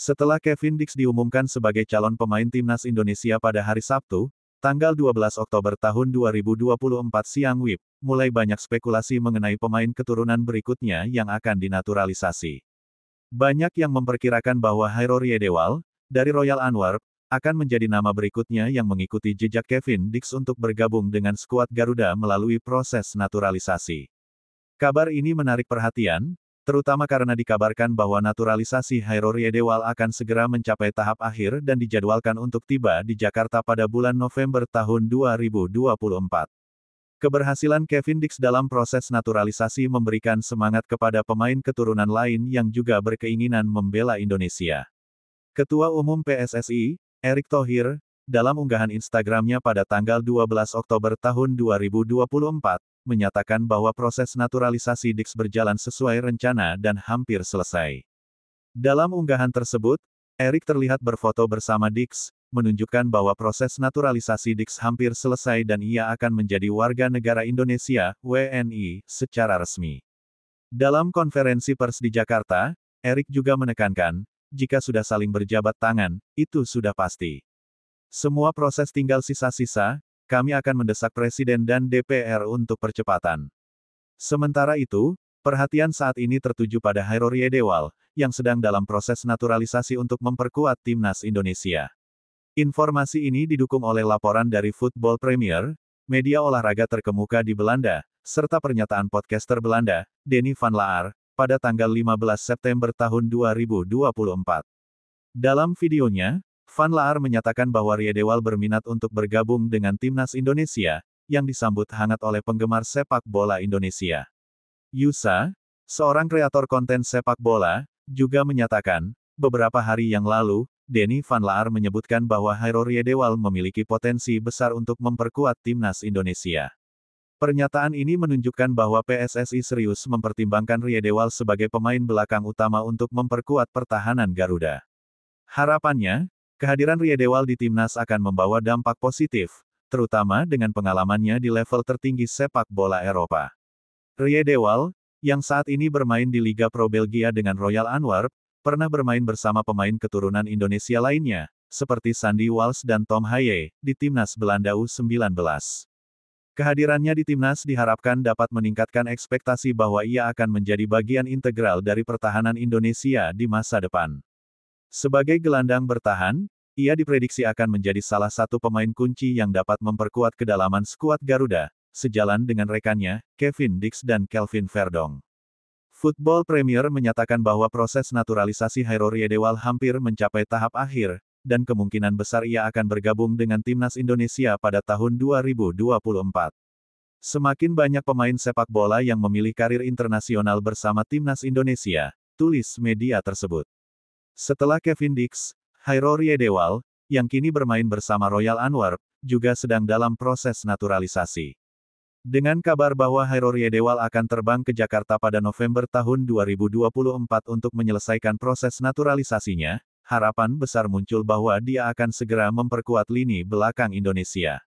Setelah Kevin Dix diumumkan sebagai calon pemain timnas Indonesia pada hari Sabtu, tanggal 12 Oktober tahun 2024 siang WIB, mulai banyak spekulasi mengenai pemain keturunan berikutnya yang akan dinaturalisasi. Banyak yang memperkirakan bahwa Hairor Yedewal, dari Royal Antwerp, akan menjadi nama berikutnya yang mengikuti jejak Kevin Dix untuk bergabung dengan skuad Garuda melalui proses naturalisasi. Kabar ini menarik perhatian, terutama karena dikabarkan bahwa naturalisasi Hairor Yedewal akan segera mencapai tahap akhir dan dijadwalkan untuk tiba di Jakarta pada bulan November tahun 2024. Keberhasilan Kevin Dix dalam proses naturalisasi memberikan semangat kepada pemain keturunan lain yang juga berkeinginan membela Indonesia. Ketua Umum PSSI, Erick Thohir, dalam unggahan Instagramnya pada tanggal 12 Oktober tahun 2024, menyatakan bahwa proses naturalisasi Dix berjalan sesuai rencana dan hampir selesai. Dalam unggahan tersebut, Erick terlihat berfoto bersama Dix, menunjukkan bahwa proses naturalisasi Dix hampir selesai dan ia akan menjadi warga negara Indonesia, WNI, secara resmi. Dalam konferensi pers di Jakarta, Erick juga menekankan, jika sudah saling berjabat tangan, itu sudah pasti. Semua proses tinggal sisa-sisa, kami akan mendesak Presiden dan DPR untuk percepatan. Sementara itu, perhatian saat ini tertuju pada Hairor Yedewal, yang sedang dalam proses naturalisasi untuk memperkuat timnas Indonesia. Informasi ini didukung oleh laporan dari Football Premier, media olahraga terkemuka di Belanda, serta pernyataan podcaster Belanda, Denny van Laar, pada tanggal 15 September tahun 2024. Dalam videonya, Van Laar menyatakan bahwa Yedewal berminat untuk bergabung dengan timnas Indonesia, yang disambut hangat oleh penggemar sepak bola Indonesia. Yusa, seorang kreator konten sepak bola, juga menyatakan, beberapa hari yang lalu, Denny van Laar menyebutkan bahwa Hairor Yedewal memiliki potensi besar untuk memperkuat timnas Indonesia. Pernyataan ini menunjukkan bahwa PSSI serius mempertimbangkan Yedewal sebagai pemain belakang utama untuk memperkuat pertahanan Garuda. Harapannya, kehadiran Yedewal di timnas akan membawa dampak positif, terutama dengan pengalamannya di level tertinggi sepak bola Eropa. Yedewal, yang saat ini bermain di Liga Pro Belgia dengan Royal Antwerp, pernah bermain bersama pemain keturunan Indonesia lainnya, seperti Sandy Walsh dan Tom Haye, di timnas Belanda U19. Kehadirannya di timnas diharapkan dapat meningkatkan ekspektasi bahwa ia akan menjadi bagian integral dari pertahanan Indonesia di masa depan. Sebagai gelandang bertahan, ia diprediksi akan menjadi salah satu pemain kunci yang dapat memperkuat kedalaman skuad Garuda, sejalan dengan rekannya, Kevin Dix dan Kelvin Verdong. Football Premier menyatakan bahwa proses naturalisasi Hairor Yedewal hampir mencapai tahap akhir, dan kemungkinan besar ia akan bergabung dengan timnas Indonesia pada tahun 2024. Semakin banyak pemain sepak bola yang memilih karir internasional bersama timnas Indonesia, tulis media tersebut. Setelah Kevin Dix, Hairor Yedewal, yang kini bermain bersama Royal Antwerp, juga sedang dalam proses naturalisasi. Dengan kabar bahwa Hairor Yedewal akan terbang ke Jakarta pada November tahun 2024 untuk menyelesaikan proses naturalisasinya, harapan besar muncul bahwa dia akan segera memperkuat lini belakang Indonesia.